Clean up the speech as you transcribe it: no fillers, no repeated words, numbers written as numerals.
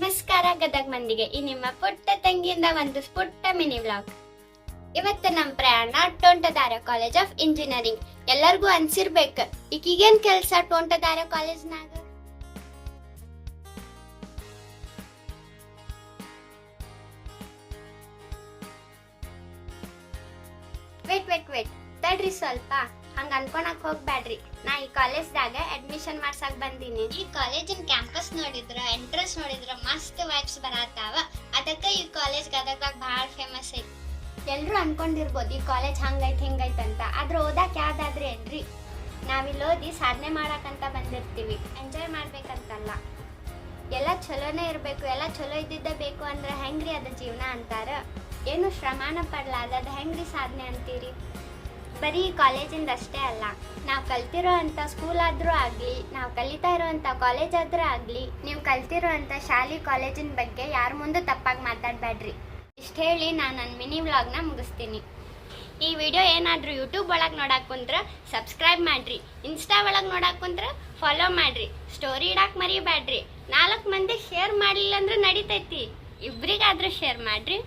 ನಮಸ್ಕಾರ ಗದಗ ಮಂದಿಗೆ ಈ ನಿಮ್ಮ ಪುಟ್ಟ ತಂಗಿಯಿಂದ ಒಂದು ಪುಟ್ಟ ಮಿನಿ ವ್ಲಾಗ್. ಇವತ್ತು ನಮ್ಮ ಪ್ರಯಾಣ ಟೊಂಟದಾರ್ಯ ಕಾಲೇಜ್ ಆಫ್ ಇಂಜಿನಿಯರಿಂಗ್. ಎಲ್ಲರಿಗೂ ಅನ್ಸಿರ್ಬೇಕು ಈಗೇನ್ ಕೆಲ್ಸ ಟೊಂಟದಾರ್ಯ ಕಾಲೇಜ್ನಾಗ. ವೇಟ್ ತಡ್ರಿ ಸ್ವಲ್ಪ, ಹಂಗ ಅನ್ಕೊಳಕ್ ಹೋಗ್ಬ್ಯಾಡ್ರಿ. ನಾ ಈ ಕಾಲೇಜ್ದಾಗ ಅಡ್ಮಿಷನ್ ಮಾಡ್ಸಕ್ ಬಂದೀನಿ. ಈ ಕಾಲೇಜಿನ ಕ್ಯಾಂಪಸ್ ನೋಡಿದ್ರ ಎಂಟ್ರೆನ್ಸ್ ನೋಡಿದ್ರ ಮಸ್ತ್ ವೈಬ್ಸ್ ಬರತ್ತಾವ. ಅದಕ್ಕೆ ಈ ಕಾಲೇಜ್ ಗದಗದಾಗ ಭಾಳ ಫೇಮಸ್ ಐತಿ. ಎಲ್ರು ಅನ್ಕೊಂಡಿರ್ಬೋದು ಈ ಕಾಲೇಜ್ ಹಂಗೈತ್ ಹಿಂಗೈತ್ ಅಂತ. ಆದ್ರ ಓದಾಕ್ ಯಾವ್ದಾದ್ರಿ ಏನ್ರಿ, ನಾವಿಲ್ಲಿ ಓದಿ ಸಾಧನೆ ಮಾಡಕಂತ ಬಂದಿರ್ತೀವಿ, ಎಂಜಾಯ್ ಮಾಡ್ಬೇಕಂತಲ್ಲ. ಎಲ್ಲ ಚಲೋನೇ ಇರ್ಬೇಕು, ಎಲ್ಲ ಚಲೋ ಇದ್ದಿದ್ದ ಬೇಕು ಅಂದ್ರೆ ಹೆಂಗ್ರಿ ಅದ ಜೀವನ ಅಂತಾರ. ಏನು ಶ್ರಮಾನ ಪಡ್ಲಾರ್ದ ಅದ ಹೆಂಗ್ರಿ ಸಾಧನೆ ಅಂತೀರಿ? ಬರೀ ಕಾಲೇಜಿಂದ ಅಷ್ಟೇ ಅಲ್ಲ, ನಾವು ಕಲ್ತಿರೋ ಅಂಥ ಸ್ಕೂಲ್ ಆದರೂ ಆಗಲಿ, ನಾವು ಕಲಿತಾ ಇರೋವಂಥ ಕಾಲೇಜ್ ಆದರೂ ಆಗಲಿ, ನೀವು ಕಲ್ತಿರೋ ಅಂಥ ಶಾಲೆ ಕಾಲೇಜಿನ ಬಗ್ಗೆ ಯಾರ ಮುಂದೆ ತಪ್ಪಾಗಿ ಮಾತಾಡಬೇಡ್ರಿ. ಇಷ್ಟು ಹೇಳಿ ನಾನು ನನ್ನ ಮಿನಿ ವ್ಲಾಗ್ನ ಮುಗಿಸ್ತೀನಿ. ಈ ವಿಡಿಯೋ ಏನಾದರೂ ಯೂಟ್ಯೂಬ್ ಒಳಗೆ ನೋಡಕ್ಕೆ ಕುಂದ್ರೆ ಸಬ್ಸ್ಕ್ರೈಬ್ ಮಾಡಿರಿ, ಇನ್ಸ್ಟಾ ಒಳಗೆ ನೋಡಕ್ಕೆ ಕುಂದ್ರೆ ಫಾಲೋ ಮಾಡಿರಿ, ಸ್ಟೋರಿ ಇಡಕ್ಕೆ ಮರಿಬೇಡ್ರಿ. 4 ಮಂದಿಗೆ ಶೇರ್ ಮಾಡಲಿಲ್ಲ ಅಂದ್ರೆ ನಡಿತೈತಿ, ಇಬ್ಬರಿಗಾದರೂ ಶೇರ್ ಮಾಡಿರಿ.